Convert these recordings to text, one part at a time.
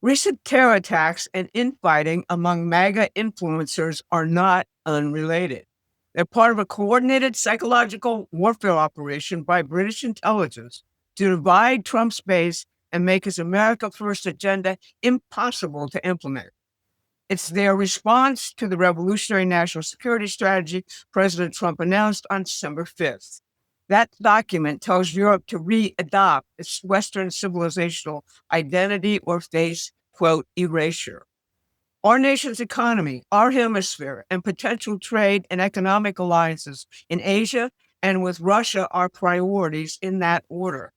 Recent terror attacks and infighting among MAGA influencers are not unrelated. They're part of a coordinated psychological warfare operation by British intelligence to divide Trump's base and make his America First agenda impossible to implement. It's their response to the revolutionary national security strategy President Trump announced on December 5th. That document tells Europe to re-adopt its Western civilizational identity or face, quote, erasure. Our nation's economy, our hemisphere, and potential trade and economic alliances in Asia and with Russia are priorities in that order.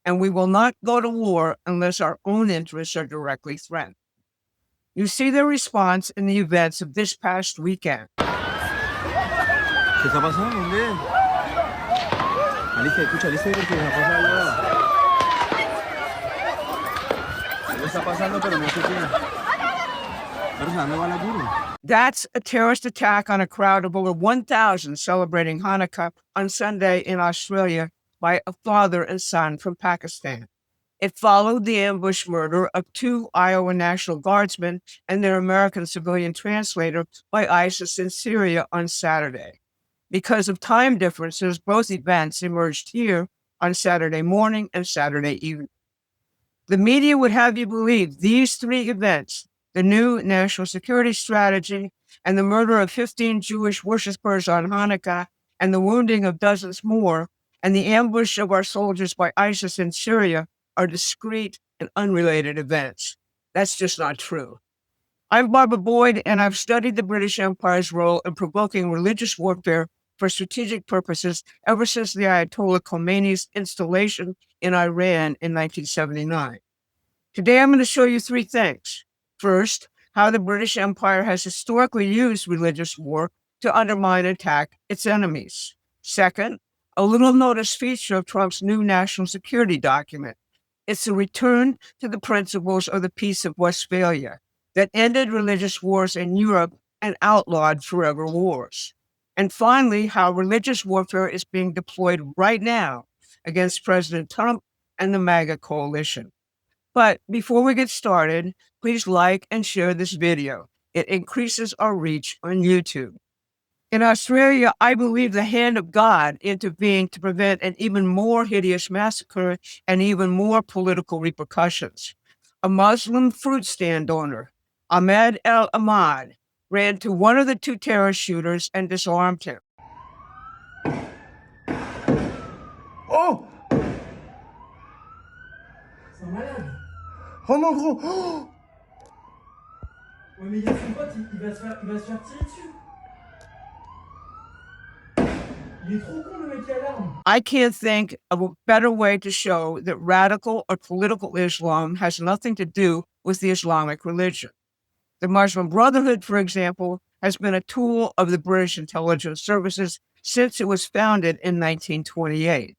And we will not go to war unless our own interests are directly threatened. You see their response in the events of this past weekend. ¿Qué está pasando? ¿Dónde? Alista, escucha, alista porque está pasando algo. Algo está pasando, pero no sé qué. Pero ¿dónde va la guru? That's a terrorist attack on a crowd of over 1,000 celebrating Hanukkah on Sunday in Australia by a father and son from Pakistan. It followed the ambush murder of two Iowa National Guardsmen and their American civilian translator by ISIS in Syria on Saturday. Because of time differences, both events emerged here on Saturday morning and Saturday evening. The media would have you believe these three events, the new national security strategy and the murder of 15 Jewish worshipers on Hanukkah and the wounding of dozens more, and the ambush of our soldiers by ISIS in Syria, are discrete and unrelated events. That's just not true. I'm Barbara Boyd, and I've studied the British Empire's role in provoking religious warfare for strategic purposes ever since the Ayatollah Khomeini's installation in Iran in 1979. Today, I'm going to show you three things. First, how the British Empire has historically used religious war to undermine and attack its enemies. Second, a little noticed feature of Trump's new national security document. It's a return to the principles of the Peace of Westphalia that ended religious wars in Europe and outlawed forever wars. And finally, how religious warfare is being deployed right now against President Trump and the MAGA coalition. But before we get started, please like and share this video. It increases our reach on YouTube. In Australia, I believe the hand of God intervened to prevent an even more hideous massacre and even more political repercussions. A Muslim fruit stand owner, Ahmed El Ahmad, ran to one of the two terrorist shooters and disarmed him. Oh! C'est un malade. Oh non, gros! Oh! Ouais, mais il y a son pote, il va se faire tirer dessus. Il est trop con, le mec qui a l'arme. I can't think of a better way to show that radical or political Islam has nothing to do with the Islamic religion. The Muslim Brotherhood, for example, has been a tool of the British intelligence services since it was founded in 1928.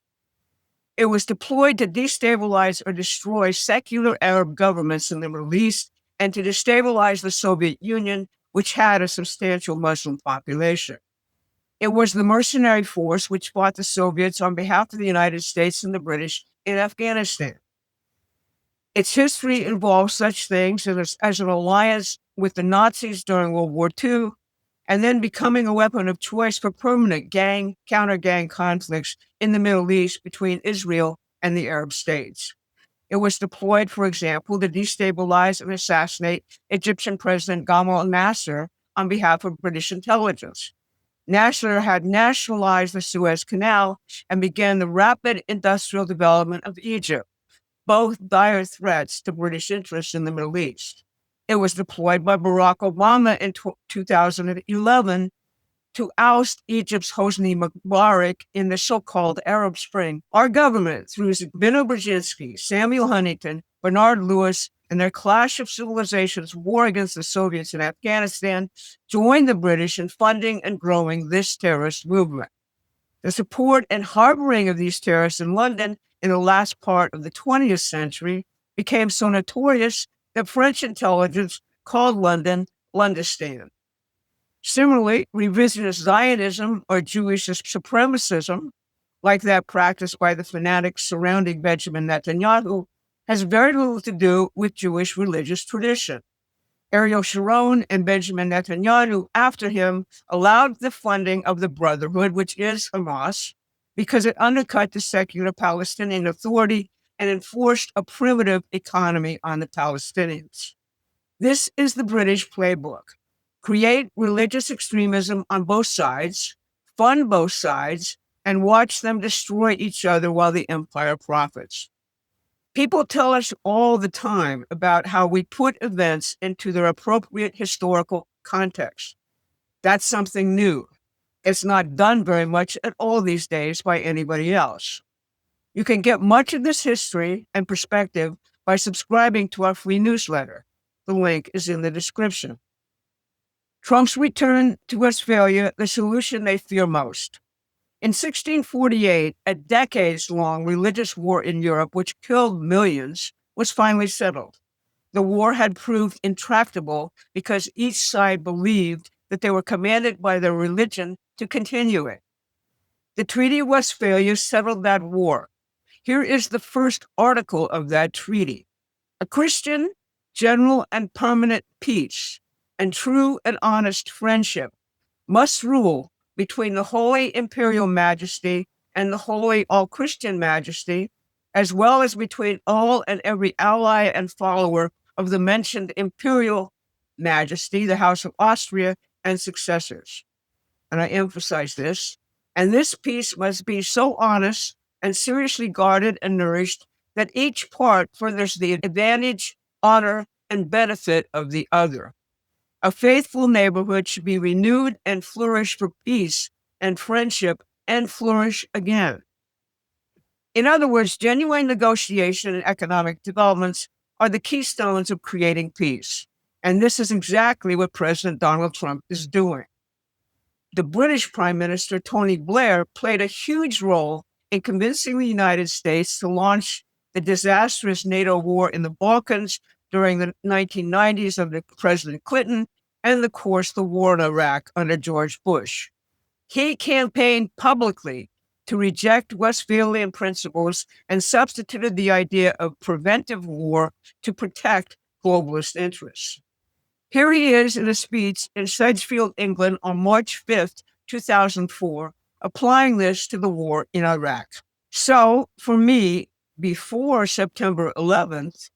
It was deployed to destabilize or destroy secular Arab governments in the Middle East and to destabilize the Soviet Union, which had a substantial Muslim population. It was the mercenary force which fought the Soviets on behalf of the United States and the British in Afghanistan. Its history involves such things as an alliance with the Nazis during World War II, and then becoming a weapon of choice for permanent counter-gang conflicts in the Middle East between Israel and the Arab states. It was deployed, for example, to destabilize and assassinate Egyptian President Gamal Nasser on behalf of British intelligence. Nasser had nationalized the Suez Canal and began the rapid industrial development of Egypt, both dire threats to British interests in the Middle East. It was deployed by Barack Obama in 2011 to oust Egypt's Hosni Mubarak in the so-called Arab Spring. Our government, through Zbigniew Brzezinski, Samuel Huntington, Bernard Lewis, and their clash of civilizations war against the Soviets in Afghanistan, joined the British in funding and growing this terrorist movement. The support and harboring of these terrorists in London in the last part of the 20th century became so notorious that French intelligence called London Londistan. Similarly, revisionist Zionism or Jewish supremacism, like that practiced by the fanatics surrounding Benjamin Netanyahu, has very little to do with Jewish religious tradition. Ariel Sharon and Benjamin Netanyahu, after him, allowed the funding of the Brotherhood, which is Hamas, because it undercut the secular Palestinian Authority and enforced a primitive economy on the Palestinians. This is the British playbook. Create religious extremism on both sides, fund both sides, and watch them destroy each other while the empire profits. People tell us all the time about how we put events into their appropriate historical context. That's something new. It's not done very much at all these days by anybody else. You can get much of this history and perspective by subscribing to our free newsletter. The link is in the description. Trump's return to Westphalia, the solution they fear most. In 1648, a decades-long religious war in Europe, which killed millions, was finally settled. The war had proved intractable because each side believed that they were commanded by their religion to continue it. The Treaty of Westphalia settled that war. Here is the first article of that treaty. A Christian, general, and permanent peace, and true and honest friendship must rule between the Holy Imperial Majesty and the Holy All-Christian Majesty, as well as between all and every ally and follower of the mentioned Imperial Majesty, the House of Austria, and successors. And I emphasize this. And this peace must be so honest and seriously guarded and nourished that each part furthers the advantage, honor, and benefit of the other. A faithful neighborhood should be renewed and flourish for peace and friendship and flourish again. In other words, genuine negotiation and economic developments are the keystones of creating peace. And this is exactly what President Donald Trump is doing. The British Prime Minister, Tony Blair, played a huge role in convincing the United States to launch the disastrous NATO war in the Balkans during the 1990s under President Clinton, and of course, the war in Iraq under George Bush. He campaigned publicly to reject Westphalian principles and substituted the idea of preventive war to protect globalist interests. Here he is in a speech in Sedgefield, England on March 5th, 2004, applying this to the war in Iraq. So, for me, before September 11th,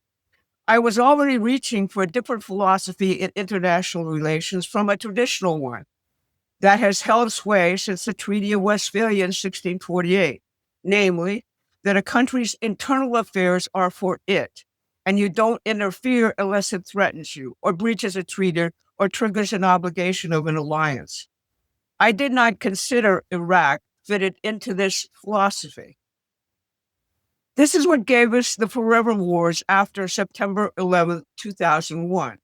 I was already reaching for a different philosophy in international relations from a traditional one that has held sway since the Treaty of Westphalia in 1648, namely, that a country's internal affairs are for it, and you don't interfere unless it threatens you, or breaches a treaty, or triggers an obligation of an alliance. I did not consider Iraq fitted into this philosophy. This is what gave us the forever wars after September 11, 2001.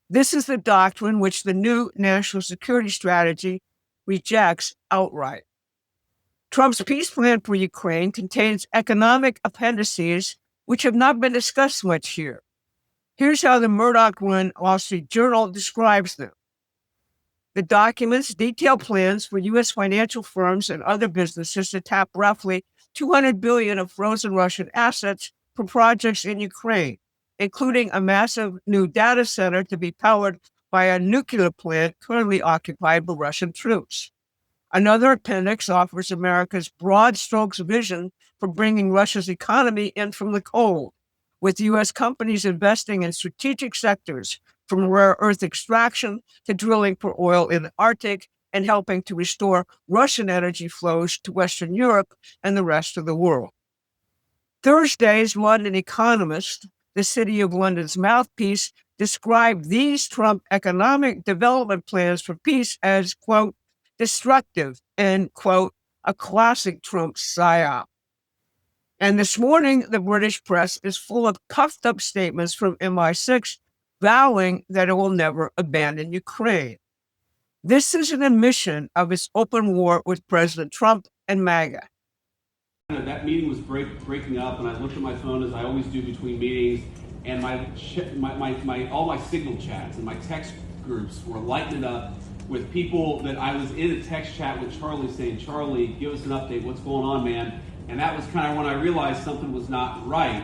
This is the doctrine which the new national security strategy rejects outright. Trump's peace plan for Ukraine contains economic appendices which have not been discussed much here. Here's how the Murdoch-run Wall Street Journal describes them. The documents detail plans for U.S. financial firms and other businesses to tap roughly $200 billion of frozen Russian assets for projects in Ukraine, including a massive new data center to be powered by a nuclear plant currently occupied by Russian troops. Another appendix offers America's broad strokes vision for bringing Russia's economy in from the cold, with U.S. companies investing in strategic sectors from rare earth extraction to drilling for oil in the Arctic and helping to restore Russian energy flows to Western Europe and the rest of the world. Thursday's London Economist, the City of London's mouthpiece, described these Trump economic development plans for peace as, quote, destructive and, quote, a classic Trump psyop. And this morning, the British press is full of puffed-up statements from MI6 vowing that it will never abandon Ukraine. This is an admission of its open war with President Trump and MAGA. That meeting was breaking up, and I looked at my phone as I always do between meetings, and all my signal chats and my text groups were lighting up with people that I was in a text chat with Charlie saying, Charlie, give us an update, what's going on, man? And that was kind of when I realized something was not right.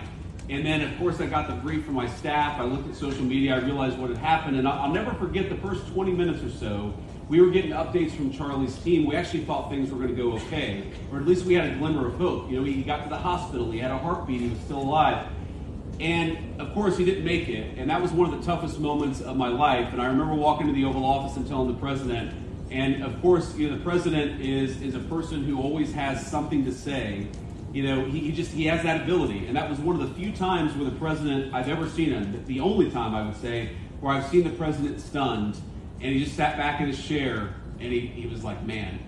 And then, of course, I got the brief from my staff. I looked at social media. I realized what had happened. And I'll never forget the first 20 minutes or so. We were getting updates from Charlie's team. We actually thought things were going to go okay, or at least we had a glimmer of hope. You know, he got to the hospital. He had a heartbeat. He was still alive. And, of course, he didn't make it. And that was one of the toughest moments of my life. And I remember walking to the Oval Office and telling the president. And, of course, you know, the president is a person who always has something to say. You know, he has that ability. And that was one of the few times where the president, I've ever seen him, the only time I would say, where I've seen the president stunned, and he just sat back in his chair, and he was like, man,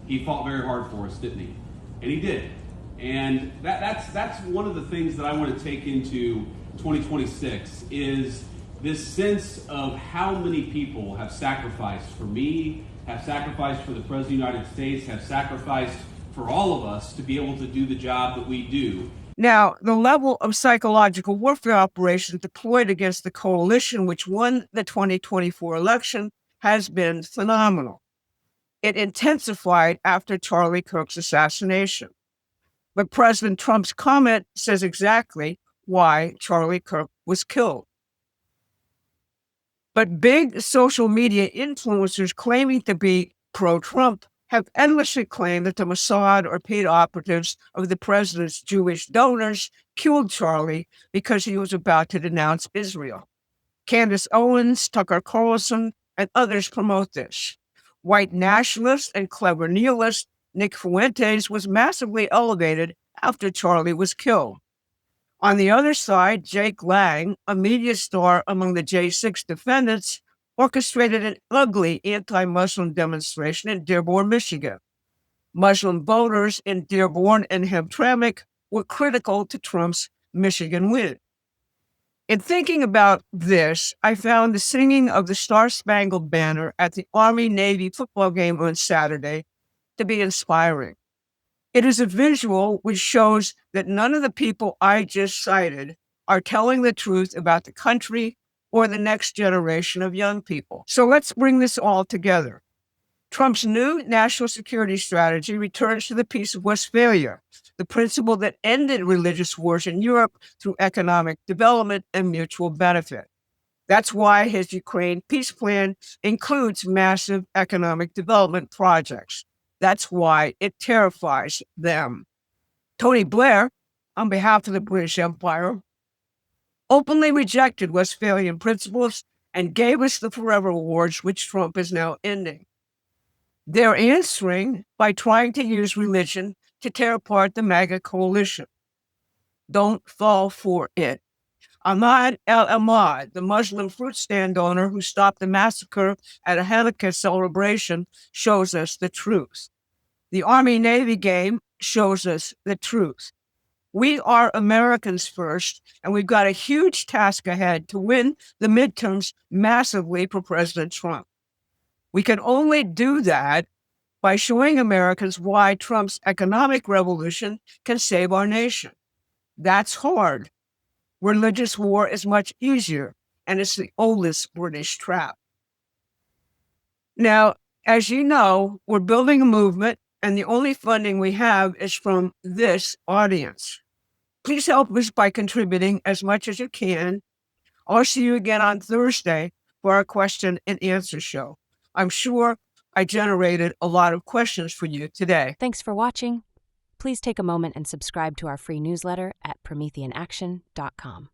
he fought very hard for us, didn't he? And he did. And that's one of the things that I want to take into 2026 is this sense of how many people have sacrificed for me, have sacrificed for the President of the United States, have sacrificed for all of us to be able to do the job that we do. Now, the level of psychological warfare operations deployed against the coalition which won the 2024 election has been phenomenal. It intensified after Charlie Kirk's assassination. But President Trump's comment says exactly why Charlie Kirk was killed. But big social media influencers claiming to be pro-Trump have endlessly claimed that the Mossad or paid operatives of the president's Jewish donors killed Charlie because he was about to denounce Israel. Candace Owens, Tucker Carlson, and others promote this. White nationalist and clever nihilist Nick Fuentes was massively elevated after Charlie was killed. On the other side, Jake Lang, a media star among the J6 defendants, orchestrated an ugly anti-Muslim demonstration in Dearborn, Michigan. Muslim voters in Dearborn and Hamtramck were critical to Trump's Michigan win. In thinking about this, I found the singing of the Star-Spangled Banner at the Army-Navy football game on Saturday to be inspiring. It is a visual which shows that none of the people I just cited are telling the truth about the country or the next generation of young people. So let's bring this all together. Trump's new national security strategy returns to the Peace of Westphalia, the principle that ended religious wars in Europe through economic development and mutual benefit. That's why his Ukraine peace plan includes massive economic development projects. That's why it terrifies them. Tony Blair, on behalf of the British Empire, openly rejected Westphalian principles and gave us the forever wars, which Trump is now ending. They're answering by trying to use religion to tear apart the MAGA coalition. Don't fall for it. Ahmad al-Ahmad, the Muslim fruit stand owner who stopped the massacre at a Hanukkah celebration, shows us the truth. The Army-Navy game shows us the truth. We are Americans first, and we've got a huge task ahead to win the midterms massively for President Trump. We can only do that by showing Americans why Trump's economic revolution can save our nation. That's hard. Religious war is much easier, and it's the oldest British trap. Now, as you know, we're building a movement, and the only funding we have is from this audience. Please help us by contributing as much as you can. I'll see you again on Thursday for our question and answer show. I'm sure I generated a lot of questions for you today. Thanks for watching. Please take a moment and subscribe to our free newsletter at prometheanaction.com.